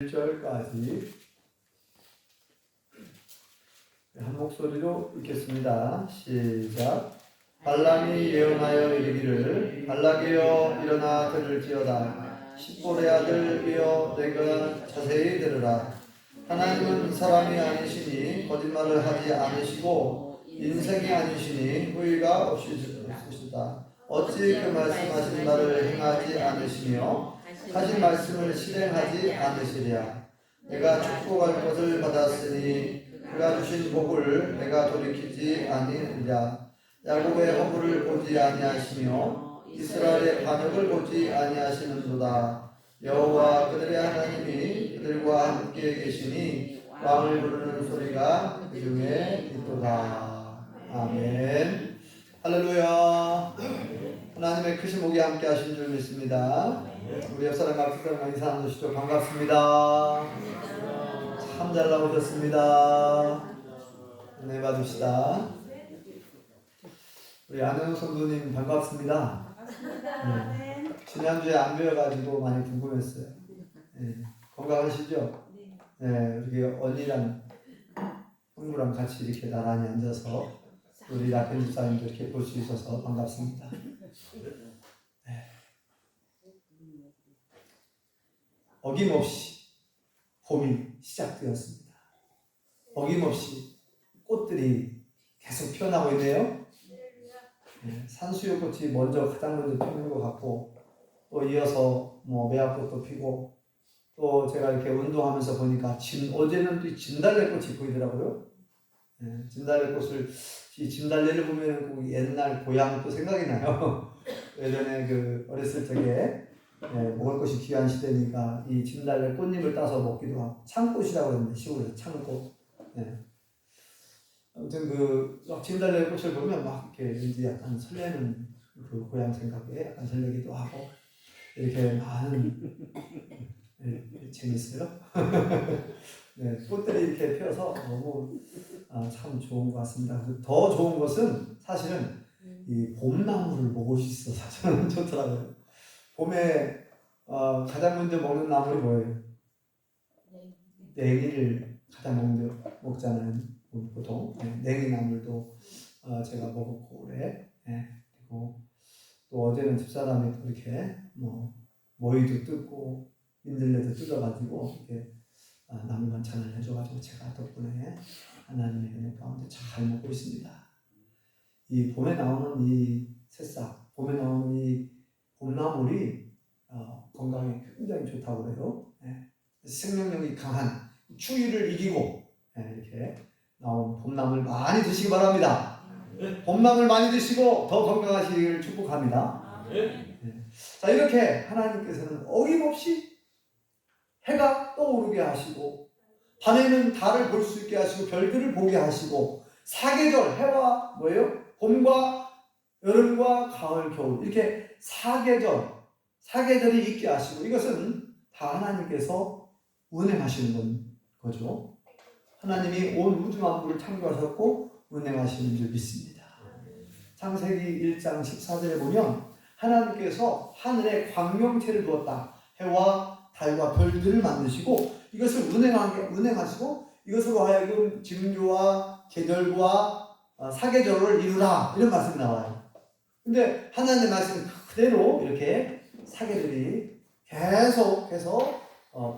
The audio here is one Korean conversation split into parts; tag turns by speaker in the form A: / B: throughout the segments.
A: 1절까지 한 목소리로 읽겠습니다. 시작. 발람이 예언하여 이르기를 발락이여 일어나 들을지어다. 십볼의 아들이여 내가 자세히 들으라. 하나님은 사람이 아니시니 거짓말을 하지 않으시고 인생이 아니시니 후회가 없으시다. 어찌 그 말씀하신 바를 행하지 않으시며 하신 말씀을 실행하지 않으시랴. 내가 축복할 것을 받았으니 그가 주신 복을 내가 돌이키지 아니하리라. 야곱의 허물을 보지 아니하시며 이스라엘의 반역을 보지 아니하시는도다. 여호와 그들의 하나님이 그들과 함께 계시니 왕을 부르는 소리가 그 중에 있도다. 아멘. 할렐루야. 하나님의 크신 복이 함께 하신 줄 믿습니다. 우리 옆사람과 앞사람과 인사 나누시죠. 반갑습니다. 참 잘 나오셨습니다. 은혜 받으시다. 우리 안현우 성도님 반갑습니다. 지난주에 안 뵈어가지고 많이 궁금했어요. 건강하시죠? 우리 언니랑 형부랑 같이 이렇게 나란히 앉아서 우리 라펜 집사님도 이렇게 볼 수 있어서 반갑습니다. 어김없이 봄이 시작되었습니다. 어김없이 꽃들이 계속 피어나고 있네요. 산수유꽃이 가장 먼저 피는 것 같고, 또 이어서 매화꽃도 피고, 또 제가 이렇게 운동하면서 보니까 어제는 또 진달래꽃이 보이더라고요. 진달래꽃을, 이 진달래를 보면 꼭 옛날 고향 또 생각이 나요. 예전에 어렸을 적에 먹을 것이 귀한 시대니까 이 진달래 꽃잎을 따서 먹기도 하고, 창꽃이라고 했는데 시골에서 창꽃. 아무튼 진달래 꽃을 보면 막 이렇게 왠지 약간 설레는 그 고향 생각에 약간 설레기도 하고 이렇게 많은 재밌어요. 꽃들이 이렇게 피어서 너무 참 좋은 것 같습니다. 더 좋은 것은 사실은 이 봄나무를 먹을 수 있어서 저는 좋더라고요. 봄에 가장 먼저 먹는 나물이 뭐예요? 냉이를 가장 먼저 먹잖아요. 보통 냉이나물도 제가 먹었고 그래. 그리고 또 어제는 집사람이 또 이렇게 모이도 뜯고 민들레도 뜯어가지고 이렇게 나물 반찬을 해줘가지고 제가 덕분에 하나님의 은혜 가운데 잘 먹고 있습니다. 이 봄에 나오는 이 새싹, 봄에 나오는 이 봄나물이 건강에 굉장히 좋다고 그래요. 생명력이 강한 추위를 이기고 이렇게 나온 봄나물 많이 드시기 바랍니다. 봄나물 많이 드시고 더 건강하시기를 축복합니다. 자, 이렇게 하나님께서는 어김없이 해가 떠오르게 하시고 밤에는 달을 볼 수 있게 하시고 별들을 보게 하시고 사계절, 해와 봄과 여름과 가을, 겨울 이렇게 사계절이 있게 하시고 이것은 다 하나님께서 운행하시는 거죠. 하나님이 온 우주 만물을 창조하셨고 운행하시는 줄 믿습니다. 창세기 1장 14절에 보면 하나님께서 하늘에 광명체를 두었다. 해와 달과 별들을 만드시고 이것을 운행하시고 이것으로 하여금 징조와 계절과 사계절을 이루라 이런 말씀이 나와요. 근데 하나님의 말씀 그대로 이렇게 사계절이 계속해서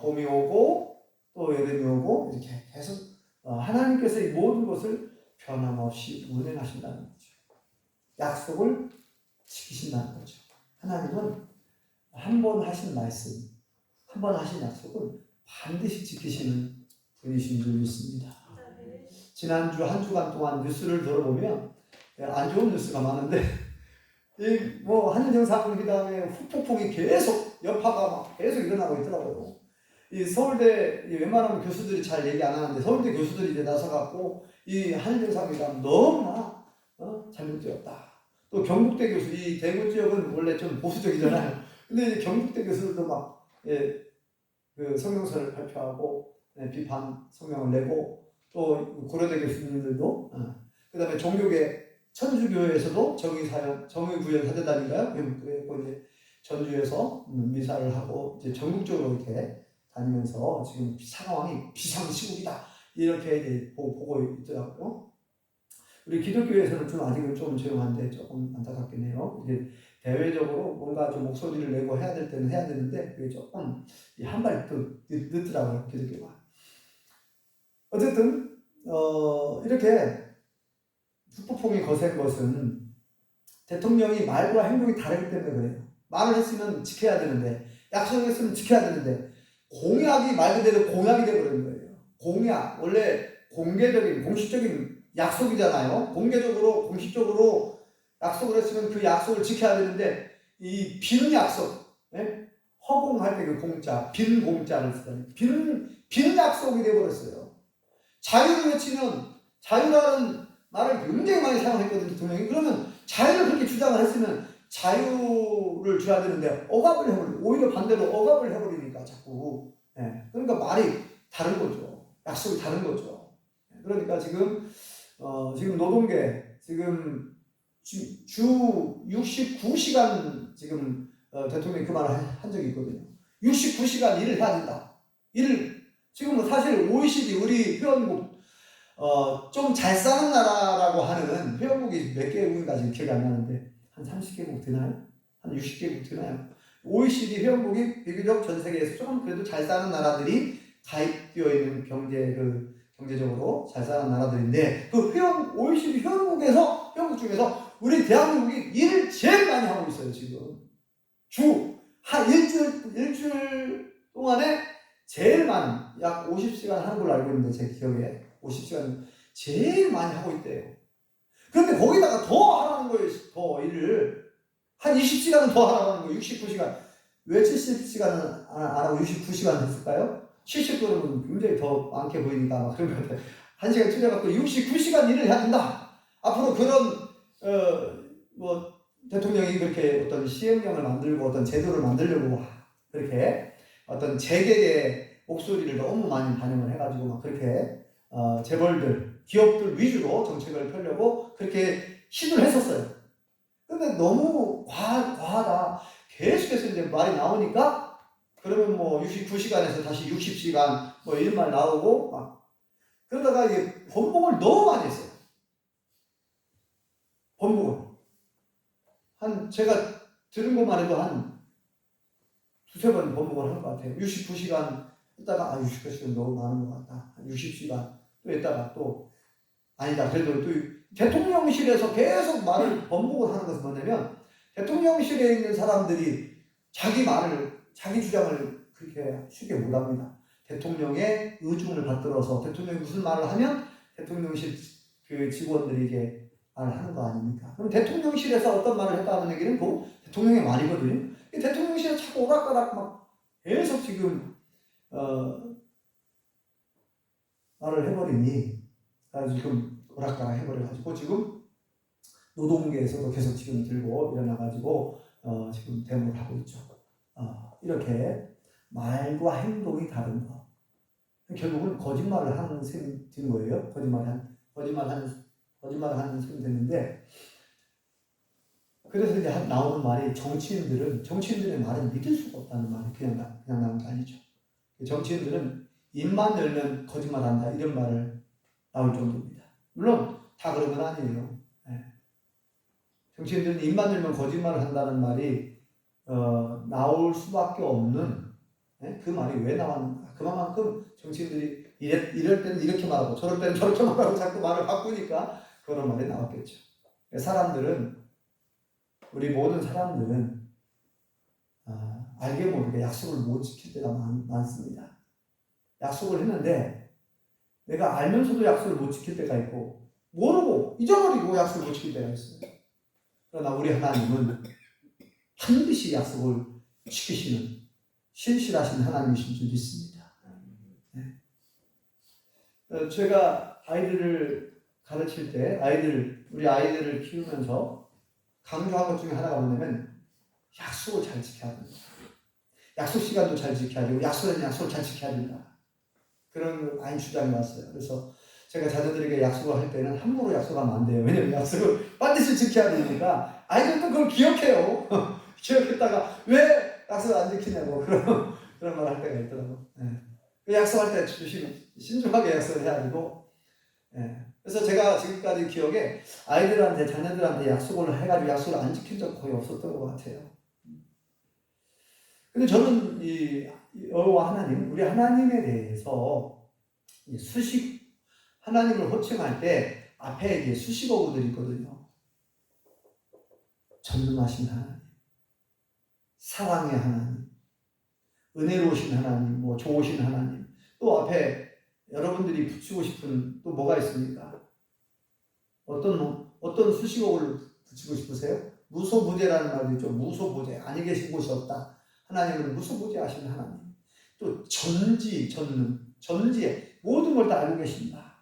A: 봄이 오고 또 여름이 오고 이렇게 계속 하나님께서 이 모든 것을 변함없이 운행하신다는 거죠. 약속을 지키신다는 거죠. 하나님은 한 번 하신 말씀, 한 번 하신 약속은 반드시 지키시는 분이신 줄 믿습니다. 지난주 한 주간 동안 뉴스를 들어보면 안 좋은 뉴스가 많은데 한일정상회담에 후폭풍이 계속 여파가 막 계속 일어나고 있더라고요. 이 서울대 웬만하면 교수들이 잘 얘기 안 하는데 서울대 교수들이 이제 나서갖고 이 한일정상회담 너무나 잘못되었다. 또 경북대 교수, 이 대구 지역은 원래 좀 보수적이잖아요. 근데 이제 경북대 교수들도 막 그 성명서를 발표하고 비판 성명을 내고 또 고려대 교수님들도 그 다음에 종교계 천주교회에서도 정의구현 사대단인가요? 그리고 이제 전주에서 미사를 하고 이제 전국적으로 이렇게 다니면서 지금 상황이 비상시국이다 이렇게 이제 보고 있더라고요. 우리 기독교에서는 좀 아직은 좀 조용한데 조금 안타깝긴 해요. 이제 대외적으로 뭔가 좀 목소리를 내고 해야 될 때는 해야 되는데 그게 조금 한 발 더 늦더라고요, 기독교가. 어쨌든 이렇게 후폭풍이 거센 것은 대통령이 말과 행동이 다르기 때문에 그래요. 말을 했으면 지켜야 되는데, 약속했으면 지켜야 되는데, 공약이 말 그대로 공약이 되어버린 거예요. 공약, 원래 공개적인, 공식적인 약속이잖아요. 공개적으로, 공식적으로 약속을 했으면 그 약속을 지켜야 되는데, 이 빈 약속, 예? 허공할 때 그 공자, 빈 공자를 쓰다니, 빈 약속이 되어버렸어요. 자유를 외치면, 자유라는 말을 굉장히 많이 사용했거든요, 대통령이. 그러면 자유를 그렇게 주장을 했으면 자유를 줘야 되는데 억압을 해버리고 오히려 반대로 억압을 해버리니까 자꾸. 그러니까 말이 다른 거죠. 약속이 다른 거죠. 그러니까 지금 노동계 지금 주 69시간 지금 대통령이 그 말을 한 적이 있거든요. 69시간 일을 해야 된다. 지금 사실 OECD 우리 회원국 좀 잘 사는 나라라고 하는 회원국이 몇 개국인가 지금 기억이 안 나는데 한 30개국 되나요? 한 60개국 되나요? OECD 회원국이 비교적 전 세계에서 조금 그래도 잘 사는 나라들이 가입되어 있는 경제적으로 잘 사는 나라들인데 그 OECD 회원국 중에서 우리 대한민국이 일을 제일 많이 하고 있어요, 지금. 한 일주일 동안에 제일 많은, 약 50시간 하는 걸로 알고 있는데, 제 기억에 50시간 제일 많이 하고 있대요. 그런데 거기다가 더 하라는 거예요, 더 일을. 한 20시간은 더 하라는 거예요, 69시간. 왜 70시간은 안 하고 69시간 했을까요? 70도는 굉장히 더 많게 보이니까 막 그런 것 같아요. 1시간 줄여갖고 69시간 일을 해야 된다. 앞으로 그런, 대통령이 그렇게 어떤 시행령을 만들고 어떤 제도를 만들려고 그렇게 어떤 재계의 목소리를 너무 많이 반영을 해가지고 막 그렇게 재벌들, 기업들 위주로 정책을 펴려고 그렇게 시도를 했었어요. 근데 너무 과하다. 계속해서 이제 말이 나오니까 그러면 뭐 69시간에서 다시 60시간 뭐 이런 말 나오고 막 그러다가 이게 번복을 너무 많이 했어요. 번복을. 제가 들은 것만 해도 한 두세 번 번복을 한 것 같아요. 69시간 했다가 69시간 너무 많은 것 같다. 한 60시간 또 했다가 또 아니다. 그래도 또 대통령실에서 계속 말을 번복을 하는 것은 뭐냐면 대통령실에 있는 사람들이 자기 주장을 그렇게 쉽게 못합니다. 대통령의 의중을 받들어서 대통령이 무슨 말을 하면 대통령실 그 직원들이 이게 말을 하는 거 아닙니까? 그럼 대통령실에서 어떤 말을 했다는 얘기는 그 대통령의 말이거든요. 대통령실에 자꾸 오락가락 막 계속 지금 말을 해버리니 지금 오락가락 해버려가지고 지금 노동계에서도 계속 지금 들고 일어나가지고 지금 데모를 하고 있죠. 이렇게 말과 행동이 다른 거. 결국은 거짓말을 하는 셈이 된 거예요. 거짓말을 하는 셈이 됐는데 그래서 이제 나오는 말이 정치인들의 말은 믿을 수가 없다는 말이 그냥 나온 게 아니죠. 정치인들은 입만 열면 거짓말한다 이런 말을 나올 정도입니다. 물론 다 그런 건 아니에요. 정치인들은 입만 열면 거짓말을 한다는 말이 나올 수밖에 없는 그 말이 왜 나왔는가. 그만큼 정치인들이 이럴 때는 이렇게 말하고 저럴 때는 저렇게 말하고 자꾸 말을 바꾸니까 그런 말이 나왔겠죠. 우리 모든 사람들은 알게 모르게 약속을 못 지킬 때가 많습니다. 약속을 했는데 내가 알면서도 약속을 못 지킬 때가 있고 모르고 잊어버리고 약속을 못 지킬 때가 있어요. 그러나 우리 하나님은 반드시 약속을 지키시는 신실하신 하나님이신 줄 믿습니다. 제가 아이들을 가르칠 때 우리 아이들을 키우면서 강조한 것 중에 하나가 뭐냐면 약속을 잘 지켜야 된다. 약속 시간도 잘 지켜야 되고 약속을 잘 지켜야 된다. 그런 많이 주장이 왔어요. 그래서 제가 자녀들에게 약속을 할 때는 함부로 약속하면 안 돼요. 왜냐면 약속을 반드시 지켜야 되니까 아이들도 그걸 기억해요. 기억했다가 왜 약속을 안 지키냐고 그럼 그런 말 할 때가 있더라고. 그 약속할 때 신중하게 약속을 해야 되고. 그래서 제가 지금까지 기억에 아이들한테, 자녀들한테 약속을 해가지고 약속을 안 지킨 적 거의 없었던 것 같아요. 근데 저는 여호와 하나님, 우리 하나님에 대해서 하나님을 호칭할 때 앞에 이제 수식어구들이 있거든요. 전능하신 하나님, 사랑의 하나님, 은혜로우신 하나님, 뭐 좋으신 하나님. 또 앞에 여러분들이 붙이고 싶은 또 뭐가 있습니까? 어떤 수식어를 붙이고 싶으세요? 무소부재라는 말도 있죠. 무소부재, 아니 계신 곳이 없다. 하나님은 무소부재하신 하나님. 또 전지에 모든 걸 다 알고 계신다.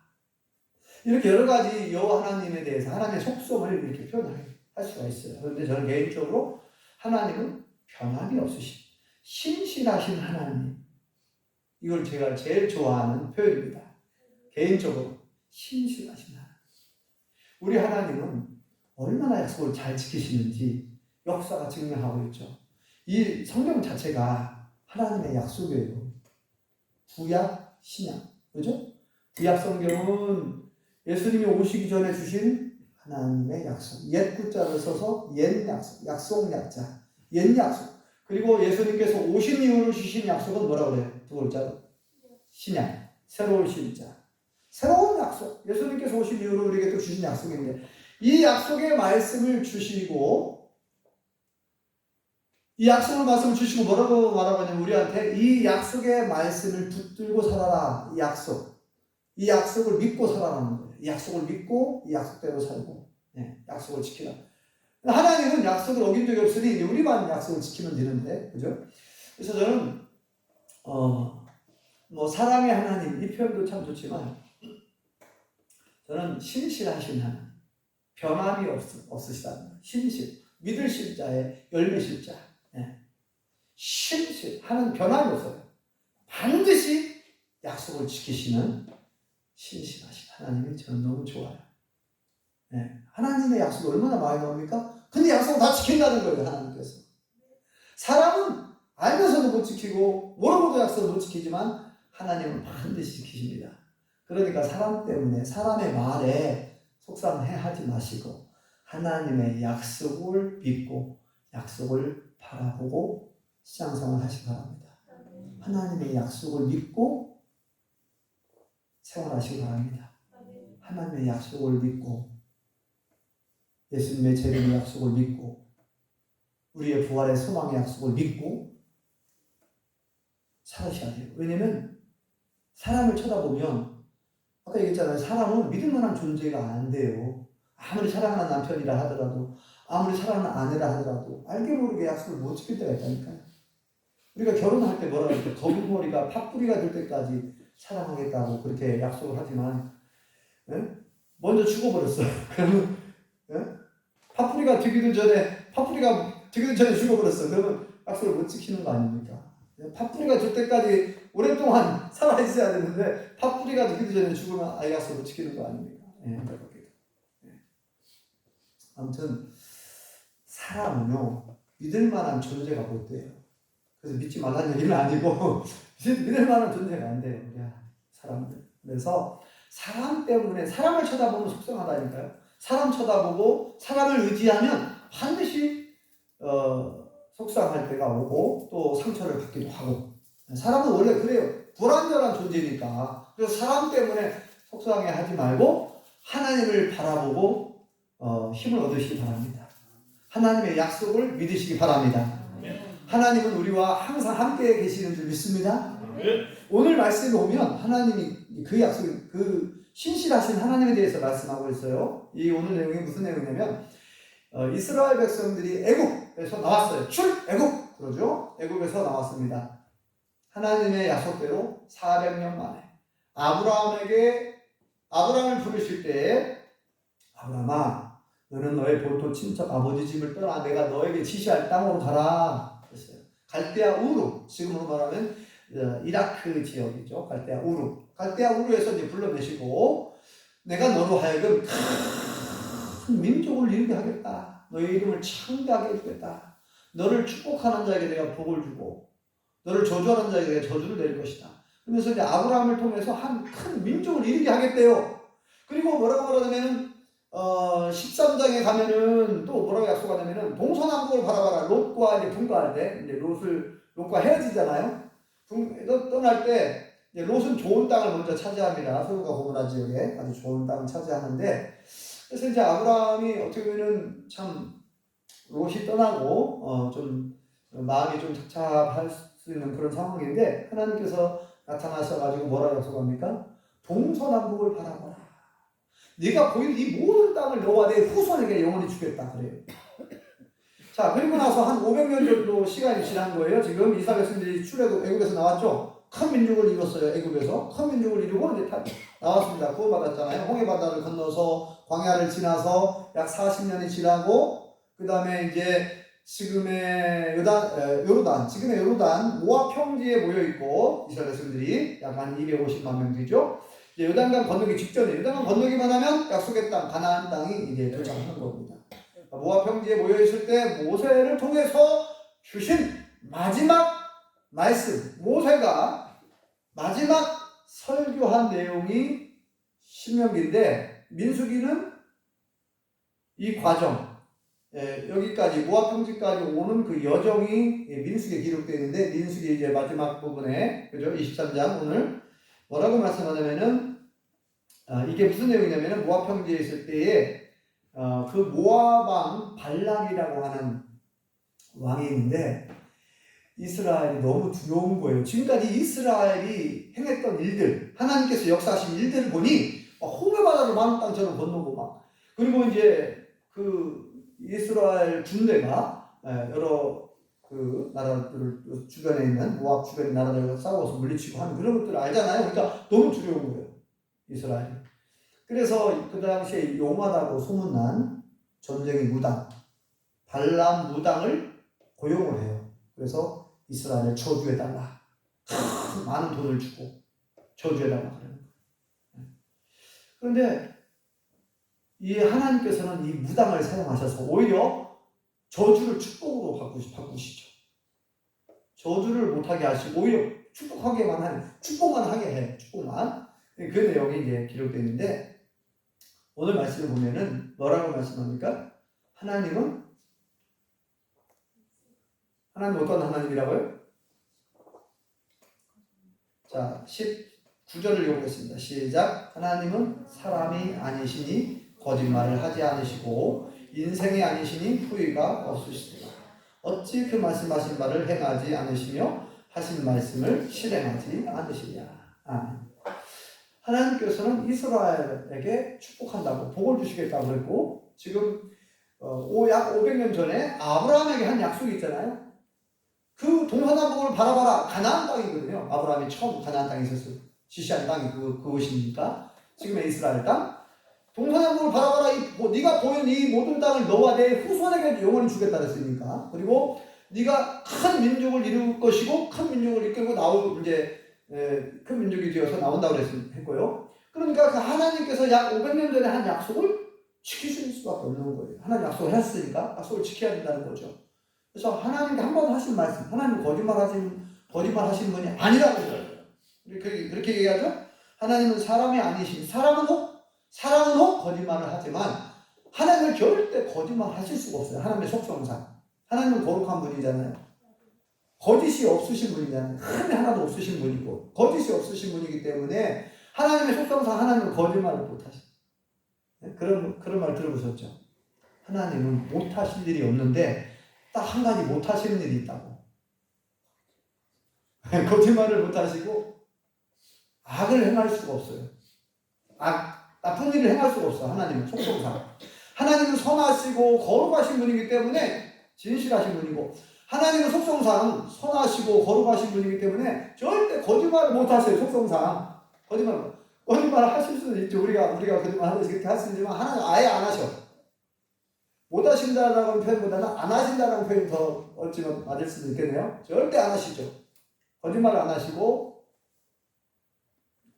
A: 이렇게 여러 가지 여호와 하나님에 대해서 하나님의 속성을 이렇게 표현할 수가 있어요. 그런데 저는 개인적으로 하나님은 변함이 없으신 신실하신 하나님, 이걸 제가 제일 좋아하는 표현입니다. 개인적으로 신실하신 하나님. 우리 하나님은 얼마나 약속을 잘 지키시는지 역사가 증명하고 있죠. 이 성경 자체가 하나님의 약속이에요. 구약, 신약, 그죠? 구약 성경은 예수님이 오시기 전에 주신 하나님의 약속, 옛 구자를 써서 옛 약속, 약속 약자, 옛 약속. 그리고 예수님께서 오신 이후로 주신 약속은 뭐라고 그래요? 두 글자로 신약, 새로운 신자, 새로운 약속. 예수님께서 오신 이후로 우리에게 또 주신 약속인데, 이 약속의 말씀을 주시고, 이 약속의 말씀을 주시고 뭐라고 말하고 하냐면 우리한테 이 약속의 말씀을 붙들고 살아라. 이 약속을 믿고 살아라는 거예요. 이 약속을 믿고 이 약속대로 살고, 약속을 지키라. 하나님은 약속을 어긴 적이 없으니 우리만 약속을 지키면 되는데, 그죠? 그래서 저는 뭐 사랑의 하나님 이 표현도 참 좋지만, 저는 신실하신 하나님, 변함이 없으시다는 거예요. 신실, 믿을 실자에 열매 실자, 신실하는 변함이 없어요. 반드시 약속을 지키시는 신실하신 하나님이 저는 너무 좋아요. 하나님의 약속이 얼마나 많이 나옵니까? 근데 약속을 다 지킨다는 거예요, 하나님께서. 사람은 알면서도 못 지키고 모르고도 약속을 못 지키지만 하나님은 반드시 지키십니다. 그러니까 사람 때문에, 사람의 말에 속상해하지 마시고 하나님의 약속을 믿고 약속을 바라보고 신앙생활 하시기 바랍니다. 하나님의 약속을 믿고 생활하시기 바랍니다. 하나님의 약속을 믿고, 예수님의 재림의 약속을 믿고, 우리의 부활의 소망의 약속을 믿고 살아셔야 돼요. 왜냐면 사람을 쳐다보면, 아까 얘기했잖아요. 사람은 믿을 만한 존재가 안 돼요. 아무리 사랑하는 남편이라 하더라도, 아무리 사랑하는 아내라 하더라도 알게 모르게 약속을 못 지킬 때가 있다니까요. 우리가 결혼할 때 뭐라 그럴까? 거북머리가 팥뿌리가 될 때까지 사랑하겠다고 그렇게 약속을 하지만, 먼저 죽어버렸어요. 그러면 팥뿌리가 되기도 전에 죽어버렸어. 그러면 약속을 못 지키는 거 아닙니까? 팥뿌리가 될 때까지 오랫동안 살아있어야 되는데 팥뿌리가 되기도 전에 죽으면 아예 약속을 못 지키는 거 아닙니까? 아무튼 사람은요, 믿을 만한 존재가 못 돼요. 그래서 믿지 말라는 얘기는 아니고 믿을 만한 존재가 안 돼요, 우리 사람들. 그래서 사람 때문에, 사람을 쳐다보면 속상하다니까요. 사람 쳐다보고 사람을 의지하면 반드시 속상할 때가 오고 또 상처를 받기도 하고. 사람은 원래 그래요. 불완전한 존재니까. 그래서 사람 때문에 속상해하지 말고 하나님을 바라보고 힘을 얻으시기 바랍니다. 하나님의 약속을 믿으시기 바랍니다. 하나님은 우리와 항상 함께 계시는 줄 믿습니다. 오늘 말씀에 보면 하나님이 그 약속, 그 신실하신 하나님에 대해서 말씀하고 있어요. 이 오늘 내용이 무슨 내용이냐면, 이스라엘 백성들이 애국에서 나왔어요. 출애국, 그러죠? 애국에서 나왔습니다. 하나님의 약속대로 400년 만에 아브라함을 부르실 때에, 아브라함아, 너는 너의 본토 친척 아버지 집을 떠나 내가 너에게 지시할 땅으로 가라 그랬어요. 갈대아 우르, 지금으로 말하면 이라크 지역이죠. 갈대아 우르에서 이제 불러내시고, 내가 너로 하여금 큰 민족을 이루게 하겠다. 너의 이름을 창대하게 해주겠다. 너를 축복하는 자에게 내가 복을 주고 너를 저주하는 자에게 저주를 내릴 것이다. 그러면서 이제 아브라함을 통해서 한 큰 민족을 이루게 하겠대요. 그리고 뭐라고 말하냐면은 13장에 가면은 또 뭐라고 약속하냐면은 동서남북을 바라봐라. 롯과 이제 분가할 때 이제 롯과 헤어지잖아요. 떠날 때 이제 롯은 좋은 땅을 먼저 차지합니다. 소돔과 고모라 지역에 아주 좋은 땅을 차지하는데, 그래서 이제 아브라함이 어떻게 보면은 참 롯이 떠나고 좀 마음이 좀 착잡할 수 있는 그런 상황인데, 하나님께서 나타나셔가지고 뭐라고 약속합니까? 동서남북을 바라봐라. 네가 보이는 이 모든 땅을 너와 내 후손에게 영원히 주겠다 그래요. 자, 그리고 나서 한 500년 정도 시간이 지난 거예요. 지금 이스라엘 백성들이 출애굽 애굽에서 나왔죠. 큰 민족을 이뤘어요. 애굽에서 큰 민족을 이루고 이제 나왔습니다. 구원받았잖아요. 홍해 바다를 건너서 광야를 지나서 약 40년이 지나고, 그 다음에 이제 지금의 요르단, 지금의 요르단 모압 평지에 모여 있고, 이스라엘 백성들이 약 한 250만 명 되죠. 이제 요단강 건너기 직전에, 요단강 건너기만 하면 약속의 땅 가나안 땅이 이제 도착하는 겁니다. 모압 평지에 모여 있을 때 모세를 통해서 주신 마지막 말씀, 모세가 마지막 설교한 내용이 신명기인데, 민수기는 이 과정, 여기까지 모압 평지까지 오는 그 여정이 민수기에 기록되어 있는데, 민수기 이제 마지막 부분에, 그죠? 23장 오늘 뭐라고 말씀하냐면은, 이게 무슨 내용이냐면은 모압 평지에 있을 때에 그 모압 왕 발락이라고 하는 왕이 있는데, 이스라엘이 너무 두려운 거예요. 지금까지 이스라엘이 행했던 일들, 하나님께서 역사하신 일들을 보니 홍해 바다를 마른 땅처럼 건너고 막, 그리고 이제 그 이스라엘 군대가 여러 그 나라들 주변에 있는 모압 주변의 나라들과 싸워서 물리치고 하는 그런 것들을 알잖아요. 그러니까 너무 두려운 거예요, 이스라엘이. 그래서 그 당시에 용하다고 소문난 전쟁의 무당, 발람 무당을 고용을 해요. 그래서 이스라엘을 저주해달라. 많은 돈을 주고 저주해달라 그러는 거예요. 그런데 이 하나님께서는 이 무당을 사용하셔서 오히려 저주를 축복으로 바꾸시죠. 저주를 못하게 하시고 오히려 축복만 하게 해. 축복만. 그 내용이 이제 기록되어 있는데, 오늘 말씀을 보면은 뭐라고 말씀합니까? 하나님은 어떤 하나님이라고요? 자, 19절을 읽어보겠습니다. 시작. 하나님은 사람이 아니시니 거짓말을 하지 않으시고 인생이 아니시니 후회가 없으시도다. 어찌 그 말씀하신 바를 행하지 않으시며 하신 말씀을 실행하지 않으시냐. 아멘. 하나님께서는 이스라엘에게 축복한다고, 복을 주시겠다고 그랬고, 지금 약 500년 전에 아브라함에게 한 약속이 있잖아요. 그 동서남북을 바라봐라. 가나안 땅이거든요. 아브라함이 처음 가나안 땅에 있었어요. 지시한 땅이 그것이니까 지금의 이스라엘 땅. 동서남북을 바라봐라. 네가 보인 이 모든 땅을 너와 내 후손에게 영원히 주겠다 그랬으니까. 그리고 네가 큰 민족을 이룰 것이고 큰 민족을 이끌고 큰 민족이 되어서 나온다고 했고요. 그러니까 그 하나님께서 약 500년 전에 한 약속을 지키실 수밖에 없는 거예요. 하나님 약속을 했으니까 약속을 지켜야 된다는 거죠. 그래서 하나님께 한 번 하신 말씀, 하나님은 거짓말 하시는 분이 아니라고 그래요. 그렇게 얘기하죠? 하나님은 사람이 아니신, 사람은 혹 거짓말을 하지만 하나님은 절대 거짓말 하실 수가 없어요. 하나님의 속성상. 하나님은 거룩한 분이잖아요. 거짓이 없으신 분이잖아요. 흠이 하나도 없으신 분이고 거짓이 없으신 분이기 때문에 하나님의 속성상 하나님은 거짓말을 못하셔요. 그런 말 들어보셨죠? 하나님은 못하실 일이 없는데 딱 한 가지 못하시는 일이 있다고. 거짓말을 못하시고 악을 행할 수가 없어요. 나쁜 일을 행할 수가 없어. 하나님은 속성상. 하나님은 선하시고 거룩하신 분이기 때문에 진실하신 분이고, 하나님은 속성상 선하시고 거룩하신 분이기 때문에 절대 거짓말을 못하세요. 속성상 거짓말 하실 수는 있죠. 우리가 거짓말 하듯이 그렇게 할 수 있지만 하나님 아예 안 하셔. 못 하신다라는 표현보다는 안 하신다라는 표현이 더 어찌면 맞을 수도 있겠네요. 절대 안 하시죠. 거짓말을 안 하시고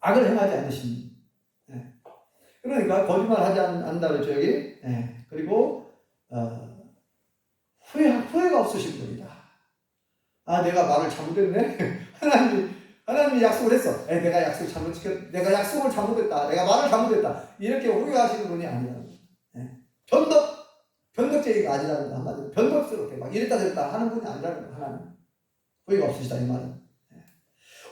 A: 악을 행하지 않으십니다. 그러니까 거짓말하지 않는다 그랬죠 여기. 그리고 후회가 없으신 분이다. 아, 내가 말을 잘못했네. 하나님이 약속을 했어. 내가 약속을 내가 약속을 잘못했다. 내가 말을 잘못했다. 이렇게 후회하시는 분이 아니라는 거예요. 변덕쟁이가 아니라는 거 한마디로 변덕스럽게 막 이랬다 저랬다 하는 분이 아니라는 거 하나님. 후회가 없으시다 이 말은.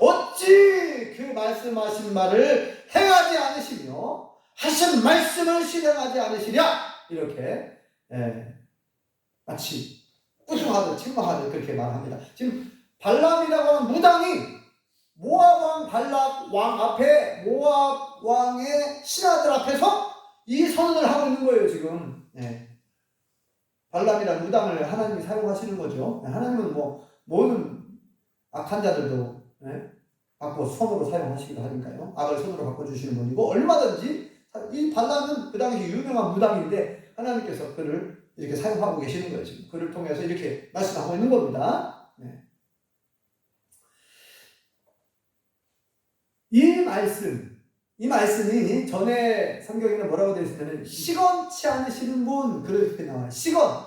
A: 어찌 그 말씀하신 말을 행하지 않으시며 하신 말씀을 실행하지 않으시냐 이렇게 마치 꾸중하듯 책망하듯 그렇게 말합니다. 지금 발람이라고 하는 무당이 모압 왕 발락 왕 앞에 모압 왕의 신하들 앞에서 이 선언을 하고 있는 거예요 지금. 발람이라는 무당을 하나님이 사용하시는 거죠. 하나님은 뭐 모든 악한 자들도 바꿔 선으로 사용하시기도 하니까요. 악을 선으로 바꿔주시는 분이고 얼마든지 이 발람은 그 당시 유명한 무당인데 하나님께서 그를 이렇게 사용하고 계시는 거예요. 지금 그를 통해서 이렇게 말씀하고 있는 겁니다. 이 말씀이 전에 성경에는 뭐라고 되어 있으면 시건치 않으시는 분 그렇게 나와요. 시건.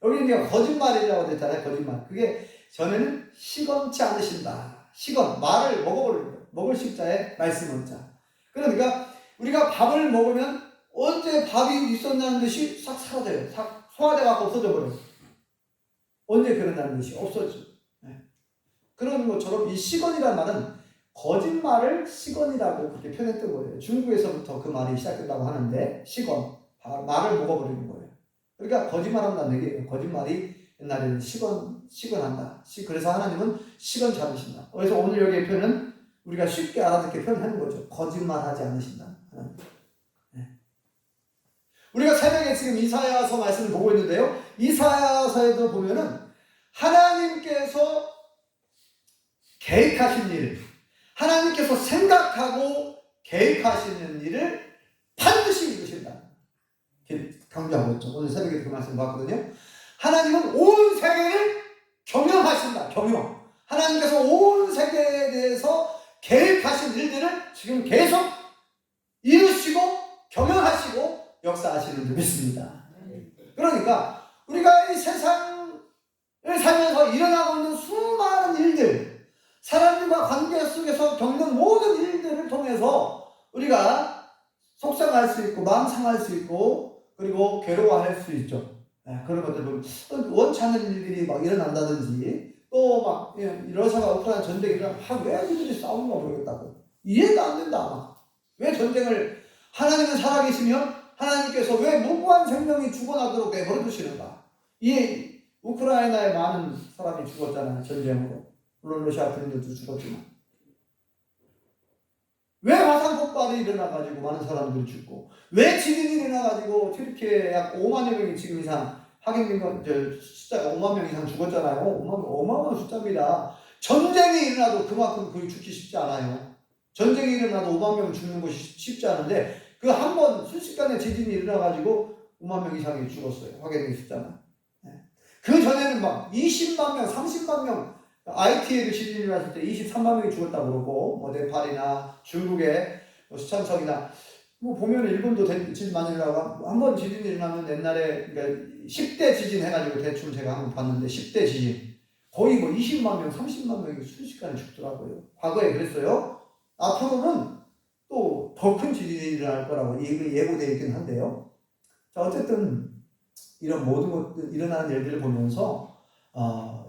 A: 여기 이제 거짓말이라고 되어 있잖아요. 거짓말. 그게 전에는 시건치 않으신다. 시건 말을 먹어버리는 거예요. 먹을 십자에 말씀은 자. 그러니까 우리가 밥을 먹으면 언제 밥이 있었냐는 듯이 싹 사라져요. 싹 소화돼갖고 없어져 버려요. 언제 그런다는 듯이 없어져. 그런 것처럼 이 시건이라는 말은 거짓말을 시건이라고 그렇게 표현했던 거예요. 중국에서부터 그 말이 시작된다고 하는데 시건, 말을 먹어버리는 거예요. 그러니까 거짓말한다는 얘기예요. 거짓말이 옛날에는 시건한다. 그래서 하나님은 시건 잡으신다. 그래서 오늘 여기의 표현은 우리가 쉽게 알아듣게 표현하는 거죠. 거짓말하지 않으신다. 우리가 새벽에 지금 이사야서 말씀을 보고 있는데요. 이사야서에도 보면은 하나님께서 계획하신 일, 하나님께서 생각하고 계획하시는 일을 반드시 이루신다. 강조하고 있죠. 오늘 새벽에 그 말씀 봤거든요. 하나님은 온 세계를 경영하신다. 경영. 하나님께서 온 세계에 대해서 계획하신 일들을 지금 계속 이루시고 경영하시고 역사하시는 줄 믿습니다. 그러니까 우리가 이 세상을 살면서 일어나고 있는 수많은 일들, 사람들과 관계 속에서 겪는 모든 일들을 통해서 우리가 속상할 수 있고 마음 상할 수 있고 그리고 괴로워할 수 있죠. 그런 것들 보면 원치 않는 일들이 막 일어난다든지 또 막 러시아가 우크라이나 전쟁이 일어나면 왜 이들이 싸우는가 모르겠다고 이해가 안 된다. 왜 전쟁을 하나님은 살아계시면 하나님께서 왜 무고한 생명이 죽어나도록 내버려 두시는가? 이 우크라이나에 많은 사람이 죽었잖아요. 전쟁으로. 물론 러시아 군인들도 죽었지만 왜 화산 폭발이 일어나가지고 많은 사람들이 죽고 왜 지진이 일어나가지고 튀르키예 약 5만여 명이 지금 이상 하객민간 숫자가 5만 명 이상 죽었잖아요. 5만 명 어마어마한 숫자입니다. 전쟁이 일어나도 그만큼 거의 죽기 쉽지 않아요. 전쟁이 일어나도 5만 명 죽는 것이 쉽지 않은데 그 한 번 순식간에 지진이 일어나가지고 5만 명 이상이 죽었어요. 하객민 숫자는. 그 전에는 막 20만 명, 30만 명 IT에도 지진이 일어났을 때 23만 명이 죽었다고 그러고 뭐 네팔이나 중국의 수참석이나 뭐 보면 일본도 지진 많이 일어나고 한 번 지진이 일어나면 옛날에 그러니까 10대 지진 해가지고 대충 제가 한번 봤는데 10대 지진 거의 뭐 20만 명, 30만 명이 순식간에 죽더라고요. 과거에 그랬어요. 앞으로는 또 더 큰 지진이 일어날 거라고 예고되어 있긴 한데요. 자, 어쨌든 이런 모든 것들 일어나는 일들을 보면서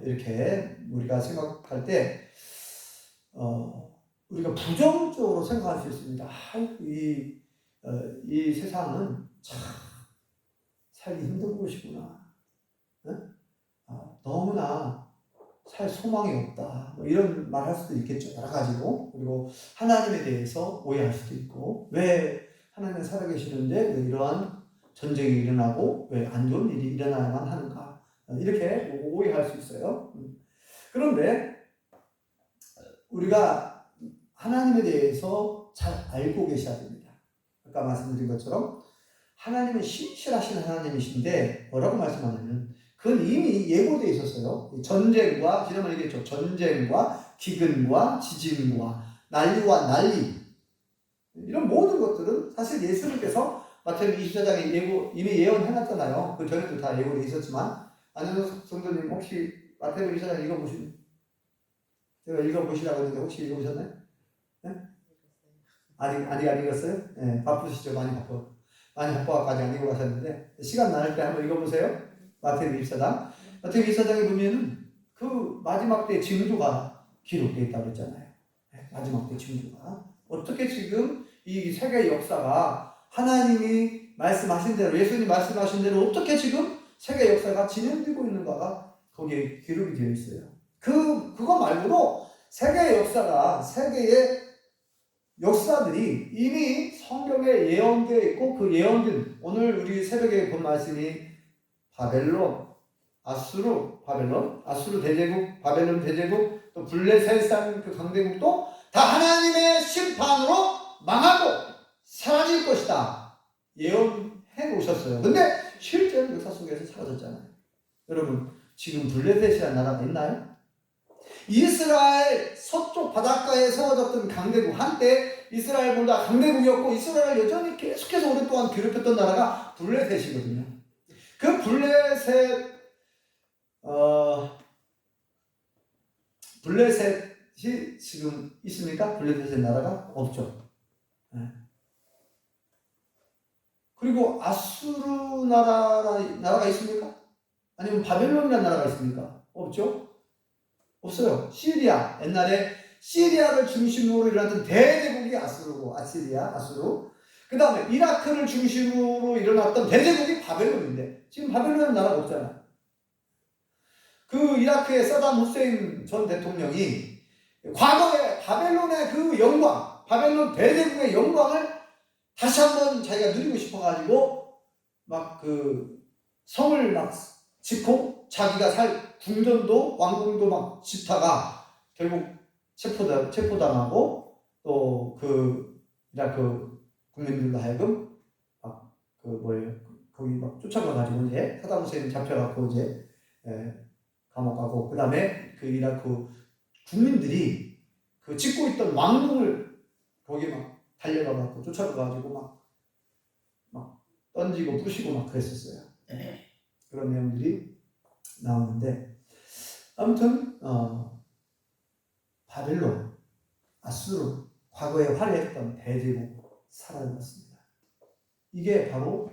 A: 이렇게 우리가 생각할 때 우리가 부정적으로 생각할 수 있습니다. 이 세상은 참 살기 힘든 곳이구나. 너무나 살 소망이 없다. 뭐 이런 말 할 수도 있겠죠. 여러 가지로. 그리고 하나님에 대해서 오해할 수도 있고 왜 하나님은 살아계시는데 왜 이러한 전쟁이 일어나고 왜 안 좋은 일이 일어나야만 하는가 이렇게 오해할 수 있어요. 그런데 우리가 하나님에 대해서 잘 알고 계셔야 됩니다. 아까 말씀드린 것처럼 하나님은 신실하신 하나님이신데 뭐라고 말씀하냐면 그건 이미 예고되어 있었어요. 전쟁과 지난번에 얘기했죠. 전쟁과 기근과 지진과 난리와 난리 이런 모든 것들은 사실 예수님께서 마태복음 24장에 이미 예언해놨잖아요. 그 전에도 다 예고되어 있었지만 안현석 성도님 혹시 마태복음 24장 제가 읽어보시라고 했는데 혹시 읽어보셨나요? 네? 아직 안 읽었어요? 네, 바쁘시죠? 많이 바빠가지고 아직 안 읽어가셨는데 시간 나눌 때 한번 읽어보세요. 마태복음 24장. 마태복음 24장에 보면은 그 마지막 때 징조가 기록되어 있다고 했잖아요. 네, 마지막 때 징조가 어떻게 지금 이 세계 역사가 하나님이 말씀하신 대로 예수님 말씀하신 대로 어떻게 지금 세계 역사가 진행되고 있는가가 거기에 기록이 되어 있어요. 그거 말고도 세계의 역사가 세계의 역사들이 이미 성경에 예언되어 있고 그 예언된 오늘 우리 새벽에 본 말씀이 바벨론, 아수르 대제국, 바벨론 대제국, 또 블레셋산 그 강대국도 다 하나님의 심판으로 망하고 사라질 것이다. 예언해 놓으셨어요. 근데 실제로 역사 속에서 사라졌잖아요. 여러분, 지금 블레셋이라는 나라가 있나요? 이스라엘 서쪽 바닷가에 세워졌던 강대국, 한때 이스라엘보다 강대국이었고 이스라엘을 여전히 계속해서 오랫동안 괴롭혔던 나라가 블레셋이거든요. 그 블레셋이 지금 있습니까? 블레셋의 나라가 없죠. 네. 그리고 아수르 나라가 있습니까? 아니면 바벨론이라는 나라가 있습니까? 없죠? 없어요. 시리아, 옛날에 시리아를 중심으로 일어났던 대제국이 아수르. 그 다음에 이라크를 중심으로 일어났던 대제국이 바벨론인데 지금 바벨론은 나라가 없잖아요. 그 이라크의 사담 후세인 전 대통령이 과거에 바벨론의 그 영광, 바벨론 대제국의 영광을 다시 한번 자기가 누리고 싶어가지고 막 그 성을 막 짓고 자기가 살 궁전도 왕궁도 막 짓다가 결국 체포당하고 또 그 이라크 국민들로 하여금 막 거기 막 쫓아가가지고 이제 사담 후세인 잡혀갖고 이제 감옥 가고 그 다음에 그 이라크 국민들이 그 짓고 있던 왕궁을 거기 막 달려가갖고 쫓아가가지고 막 던지고 부시고 막 그랬었어요. 그런 내용들이 나오는데 아무튼 바벨론, 아수르 과거에 화려했던 대제국 사라졌습니다. 이게 바로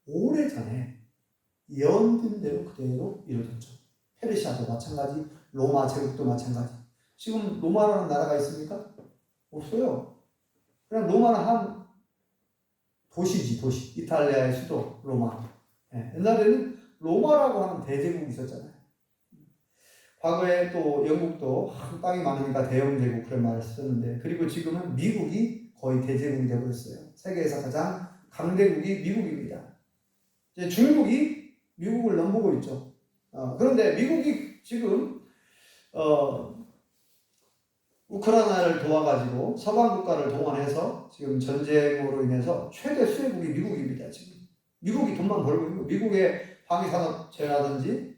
A: 오래전에 예언된 대로 그대로 이루어졌죠. 페르시아도 마찬가지, 로마 제국도 마찬가지. 지금 로마라는 나라가 있습니까? 없어요. 그냥 로마는 한 도시지, 도시. 이탈리아의 수도 로마. 옛날에는 로마라고 하는 대제국이 있었잖아요. 과거에 또 영국도 땅이 많으니까 대영제국 그런 말을 썼는데 그리고 지금은 미국이 거의 대제국이 되어버렸어요. 세계에서 가장 강대국이 미국입니다. 이제 중국이 미국을 넘보고 있죠. 그런데 미국이 지금 우크라이나를 도와가지고 서방 국가를 동원해서 지금 전쟁으로 인해서 최대 수혜국이 미국입니다. 지금 미국이 돈만 벌고 있고 미국의 방위산업체라든지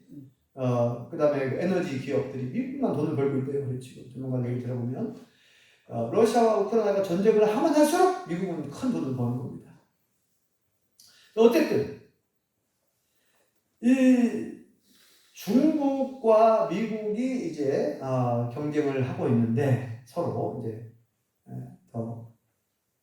A: 그 다음에 에너지 기업들이 미국만 돈을 벌고 있대요. 지금 전문가 얘기 들어보면 러시아와 우크라이나가 전쟁을 하면 할수록 미국은 큰 돈을 버는 겁니다. 어쨌든 이 중국과 미국이 이제 경쟁을 하고 있는데 서로 이제 더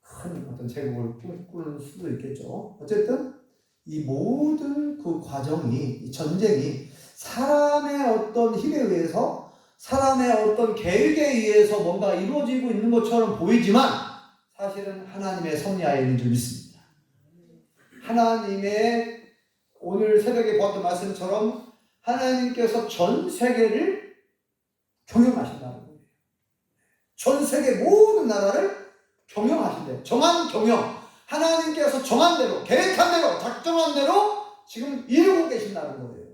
A: 큰 어떤 제국을 꾸릴 수도 있겠죠. 어쨌든 이 모든 그 과정이 이 전쟁이 사람의 어떤 힘에 의해서 사람의 어떤 계획에 의해서 뭔가 이루어지고 있는 것처럼 보이지만 사실은 하나님의 섭리하에 있는 줄 믿습니다. 하나님의 오늘 새벽에 보았던 말씀처럼 하나님께서 전 세계를 경영하신다는 거예요. 전 세계 모든 나라를 경영하신대요. 정한 경영. 하나님께서 정한 대로, 계획한 대로, 작정한 대로 지금 이루고 계신다는 거예요.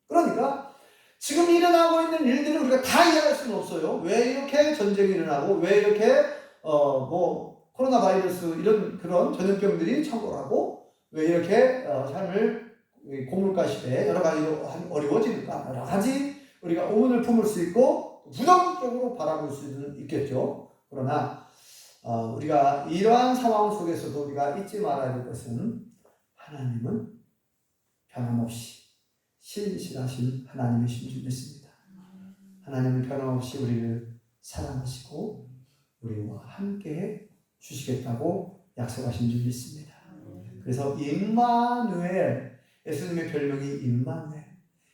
A: 그러니까 지금 일어나고 있는 일들을 우리가 다 이해할 수는 없어요. 왜 이렇게 전쟁이 일어나고 왜 이렇게 코로나 바이러스 이런 그런 전염병들이 창궐하고 왜 이렇게 삶을 고물가 시대에 여러 가지로 어려워지는가 여러 가지 우리가 오문을 품을 수 있고 부정적으로 바라볼 수는 있겠죠. 그러나 우리가 이러한 상황 속에서도 우리가 잊지 말아야 될 것은 하나님은 변함없이 신실하신 하나님이신 줄 믿습니다. 하나님은 변함없이 우리를 사랑하시고 우리와 함께 주시겠다고 약속하신 줄 믿습니다. 그래서 임마누엘, 예수님의 별명이 임마누엘.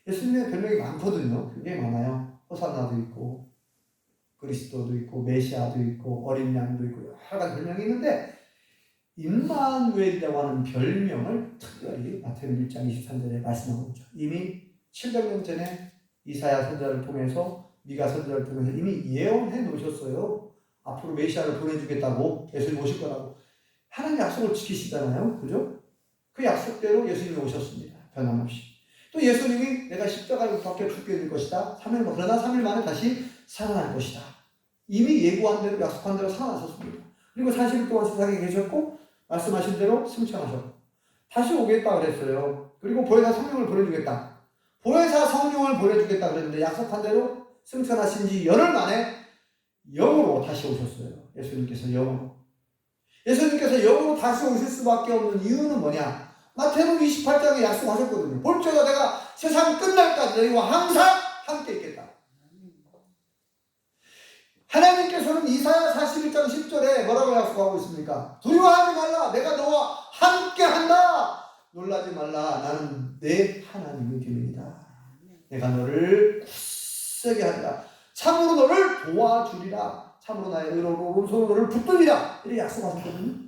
A: 예수님의 별명이 많거든요. 굉장히 많아요. 호산나도 있고 그리스도도 있고 메시아도 있고 어린 양도 있고 여러 가지 별명이 있는데 임마누엘이라고 하는 별명을 특별히 마태복음 1장 23절에 말씀하고 있죠. 이미 700년 전에 이사야 선지자를 통해서 미가 선지자를 통해서 이미 예언해 놓으셨어요. 앞으로 메시아를 보내주겠다고, 예수님 오실 거라고. 하나님 약속을 지키시잖아요. 그죠? 그 약속대로 예수님이 오셨습니다. 변함없이. 또 예수님이 내가 십자가를 박혀 죽게 될 것이다. 3일, 그러나 3일 만에 다시 살아날 것이다. 이미 예고한 대로 약속한 대로 살아나셨습니다. 그리고 40일 동안 세상에 계셨고 말씀하신 대로 승천하셨고 다시 오겠다 그랬어요. 그리고 보혜사 성령을 보내주겠다. 보혜사 성령을 보내주겠다 그랬는데 약속한 대로 승천하신 지 열흘 만에 영으로 다시 오셨어요. 예수님께서 영으로. 예수님께서 영으로 다시 오실 수밖에 없는 이유는 뭐냐? 마태복음 28장에 약속하셨거든요. 볼지어다 내가 세상 끝날까지 너희와 항상 함께 있겠다. 하나님께서는 이사야 41장 10절에 뭐라고 약속하고 있습니까? 두려워하지 말라. 내가 너와 함께 한다. 놀라지 말라. 나는 내 하나님의 기름이다. 내가 너를 굳세게 하리라. 참으로 너를 도와주리라. 참으로 나의 의로로 오른손으로 너를 붙들리라. 이렇게 약속하셨거든요.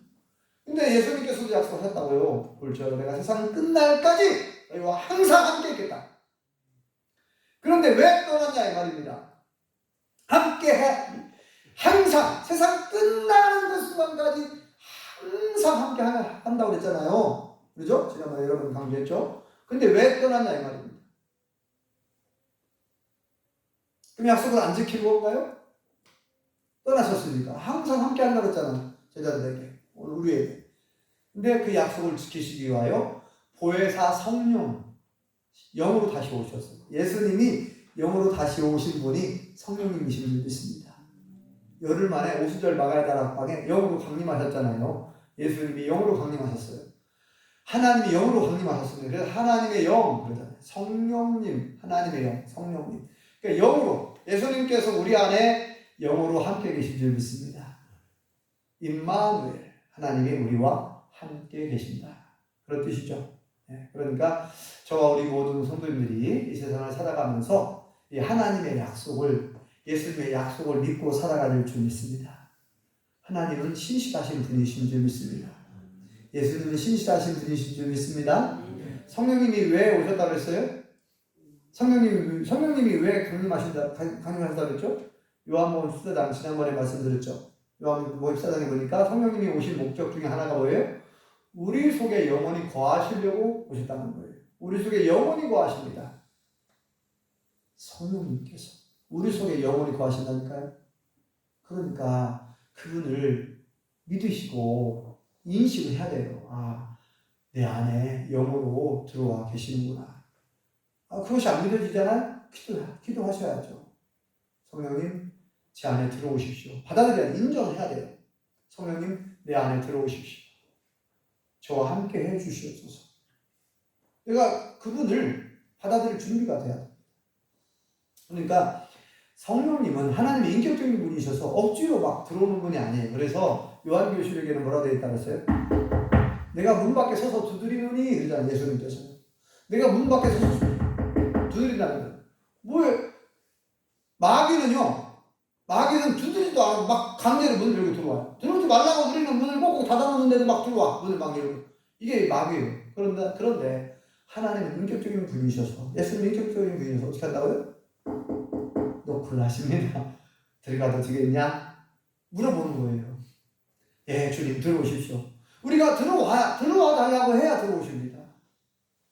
A: 근데 예수님께서도 약속하셨다고요. 볼지어다 내가 세상 끝날까지 너희와 항상 함께 있겠다. 그런데 왜 떠났냐 이 말입니다. 함께해. 항상 세상 끝나는 그 순간까지 항상 함께 한다고 그랬잖아요. 그렇죠? 지난번에 여러분 강조했죠. 근데 왜 떠났냐 이 말입니다. 그럼 약속을 안 지키는 건가요? 떠나셨으니까 항상 함께 한다고 했잖아요. 제자들에게, 우리에게. 근데 그 약속을 지키시기 위하여 보혜사 성령 영으로 다시 오셨어요. 예수님이 영으로 다시 오신 분이 성령님이신 줄 믿습니다. 열흘 만에 오순절 마가의 다락방에 영으로 강림하셨잖아요. 예수님이 영으로 강림하셨어요. 하나님이 영으로 강림하셨습니다. 그래서 하나님의 영 그러잖아요. 성령님, 하나님의 영, 성령님. 그러니까 영으로 예수님께서 우리 안에 영으로 함께 계신 줄 믿습니다. 임마누엘, 하나님이 우리와 함께 계신다. 그런 뜻이죠. 그러니까 저와 우리 모든 성도님들이 이 세상을 살아가면서 이 하나님의 약속을, 예수님의 약속을 믿고 살아가는 줄 믿습니다. 하나님은 신실하신 분이신 줄 믿습니다. 예수님은 신실하신 분이신 줄 믿습니다. 성령님이 왜 오셨다고 했어요? 성령님이 왜 강림하셨다고 했죠? 요한복음 14장 지난번에 말씀드렸죠. 요한복음 14장에 보니까 성령님이 오신 목적 중에 하나가 뭐예요? 우리 속에 영원히 거하시려고 오셨다는 거예요. 우리 속에 영원히 거하십니다. 성령님께서 우리 속에 영원히 거하신다니까요. 그러니까 그분을 믿으시고 인식을 해야 돼요. 아, 내 안에 영으로 들어와 계시는구나. 그것이 안 믿어지잖아요? 기도하셔야죠. 성령님, 제 안에 들어오십시오. 받아들여야 인정해야 돼요. 성령님, 내 안에 들어오십시오. 저와 함께 해주시옵소서. 내가 그분을 받아들일 준비가 돼야 돼요. 그러니까 성령님은 하나님의 인격적인 분이셔서 억지로 막 들어오는 분이 아니에요. 그래서 요한계시록에는 뭐라고 되어 있다고 했어요? 내가 문 밖에 서서 두드리노니 그러잖아요. 예수님께서. 내가 문 밖에 서서 두드린다는 거예요. 뭐예요? 마귀는 두드리지도 않고 막 강제로 문을 열고 들어와요. 들어오지 말라고 우리는 문을 꼭꼭 닫아놓는데도 막 들어와. 문을 막 열고. 이게 마귀예요. 그런데 하나님은 인격적인 분이셔서, 예수님 인격적인 분이셔서 어떻게 한다고요? 노크를 하십니다. 들어가도 되겠냐? 물어보는 거예요. 예, 주님 들어오십시오. 우리가 들어와 달라고 해야 들어오십니다.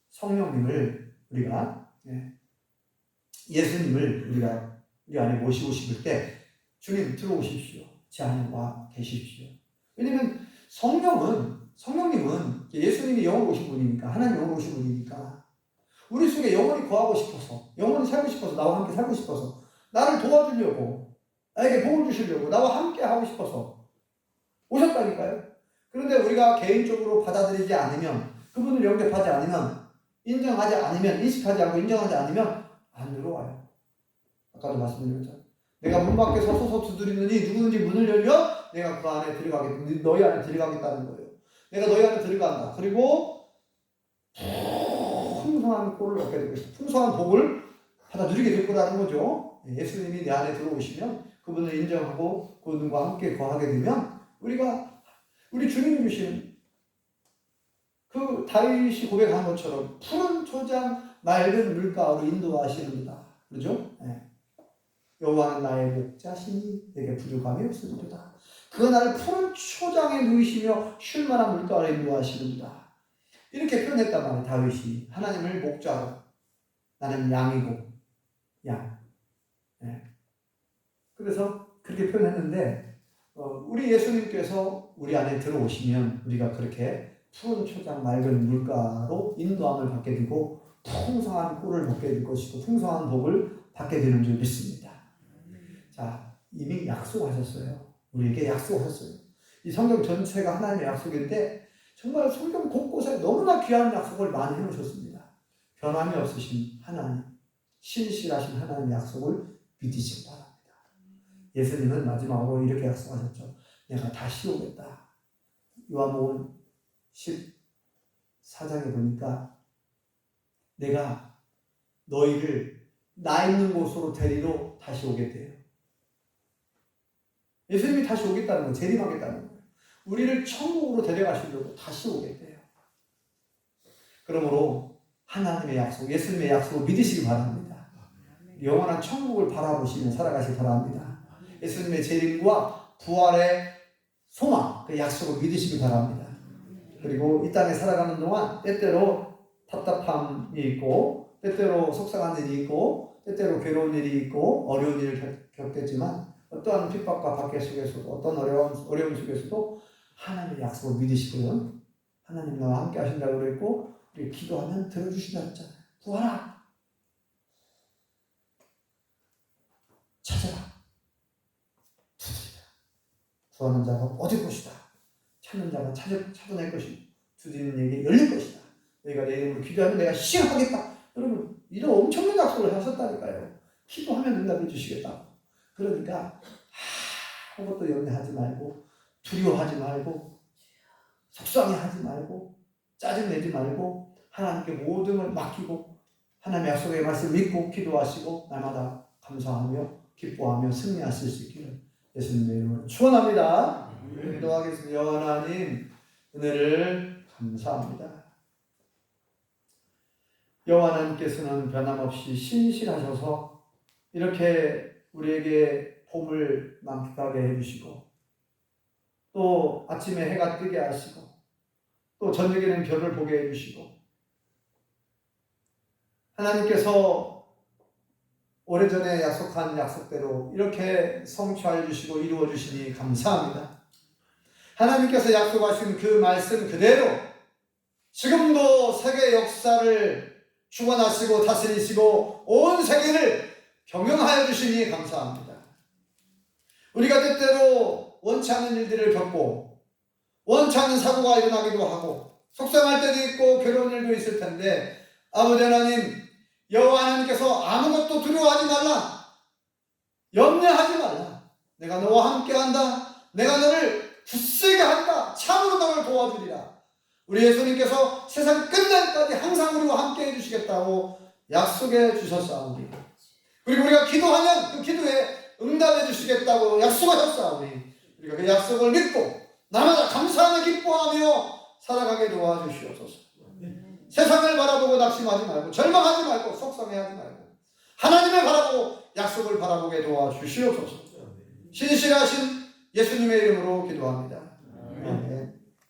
A: 성령님을 우리가, 예수님을 우리가 우리 안에 모시고 싶을 때 주님 들어오십시오. 제 안에 와 계십시오. 왜냐면 성령님은 예수님이 영으로 오신 분이니까, 하나님 영으로 오신 분이니까 우리 속에 영원히 거하고 싶어서, 영원히 살고 싶어서, 나와 함께 살고 싶어서, 나를 도와주려고, 나에게 복을 주시려고, 나와 함께 하고 싶어서 오셨다니까요. 그런데 우리가 개인적으로 받아들이지 않으면, 그분을 영접하지 않으면 인정하지 않으면, 인식하지 않고 인정하지 않으면 안 들어와요. 아까도 말씀드렸죠. 내가 문 밖에 서서 두드리느니 누구든지 문을 열면 내가 그 안에 들어가겠다. 너희 안에 들어가겠다는 거예요. 내가 너희 안에 들어간다. 그리고 풍성한 꼴을 얻게 될 것이다. 풍성한 복을 받아 누리게 될 거라는 거죠. 예수님이 내 안에 들어오시면 그분을 인정하고 그분과 함께 거하게 되면 우리 주님 주시는 그 다윗이 고백한 것처럼 푸른 초장 맑은 물가로 인도하시는다. 그렇죠? 여호와는 나의 목자시니 내게 부족함이 없으리로다. 그가 나를 푸른 초장에 누이시며 쉴 만한 물가로 인도하시는다. 이렇게 표현했단 말이에요. 다윗이 하나님을 목자로, 나는 양이고 양. 그래서 그렇게 표현했는데 우리 예수님께서 우리 안에 들어오시면 우리가 그렇게 푸른 초장 맑은 물가로 인도함을 받게 되고 풍성한 꿀을 먹게 될 것이고 풍성한 복을 받게 되는 줄 믿습니다. 자, 이미 약속하셨어요. 우리에게 약속하셨어요. 이 성경 전체가 하나님의 약속인데 정말 성경 곳곳에 너무나 귀한 약속을 많이 해놓으셨습니다. 변함이 없으신 하나님, 신실하신 하나님의 약속을 믿으시기 바랍니다. 예수님은 마지막으로 이렇게 약속하셨죠. 내가 다시 오겠다. 요한복음 14장에 보니까 내가 너희를 나 있는 곳으로 데리러 다시 오겠대요. 예수님이 다시 오겠다는 거예요. 재림하겠다는 거예요. 우리를 천국으로 데려가시려고 다시 오겠대요. 그러므로 하나님의 약속, 예수님의 약속을 믿으시기 바랍니다. 영원한 천국을 바라보시며 살아가시기 바랍니다. 예수님의 재림과 부활의 소망, 그 약속을 믿으시기 바랍니다. 그리고 이 땅에 살아가는 동안 때때로 답답함이 있고 때때로 속상한 일이 있고 때때로 괴로운 일이 있고 어려운 일을 겪겠지만 어떠한 핍박과 박해 속에서도 어떤 어려움 속에서도 하나님의 약속을 믿으시고요. 하나님 나와 함께 하신다고 그랬고 우리 기도하면 들어주신다고 했잖아요. 구하라. 찾아라. 두드리라. 구하는 자가 얻을 것이다. 찾는 자가 찾아낼 것이고 두드리는 이에게 열릴 것이다. 너희가 내 이름으로 기도하면 내가 시행하겠다. 여러분 이런 엄청난 약속을 하셨다니까요. 기도하면 응답해 주시겠다. 그러니까 아무것도 염려하지 말고 두려워하지 말고 속상해하지 말고 짜증내지 말고 하나님께 모든 걸 맡기고 하나님의 약속의 말씀을 믿고 기도하시고 날마다 감사하며 기뻐하며 승리하실 수 있기를 예수님의 이름으로 축원합니다. 기도하겠습니다. 하나님 은혜를 감사합니다. 여호와 하나님께서는 변함없이 신실하셔서 이렇게 우리에게 복을 만끽하게 해주시고 또 아침에 해가 뜨게 하시고 또 저녁에는 별을 보게 해주시고 하나님께서 오래전에 약속한 약속대로 이렇게 성취하여 주시고 이루어 주시니 감사합니다. 하나님께서 약속하신 그 말씀 그대로 지금도 세계 역사를 주관하시고 다스리시고 온 세계를 경영하여 주시니 감사합니다. 우리가 때때로 원치 않는 일들을 겪고 원치 않는 사고가 일어나기도 하고 속상할 때도 있고 괴로운 일도 있을 텐데 아버지 하나님 여호와 하나님께서 아무것도 두려워하지 말라. 염려하지 말라. 내가 너와 함께한다. 내가 너를 굳세게 한다. 참으로 너를 도와주리라. 우리 예수님께서 세상 끝날까지 항상 우리와 함께 해주시겠다고 약속해 주셨사오니 그리고 우리가 기도하면 그 기도에 응답해 주시겠다고 약속하셨사오니 우리가 그 약속을 믿고 날마다 감사하며 기뻐하며 살아가게 도와주시옵소서. 세상을 바라보고 낙심하지 말고 절망하지 말고 속상해하지 말고 하나님을 바라보고 약속을 바라보게 도와주시옵소서. 신실하신 예수님의 이름으로 기도합니다. 아멘.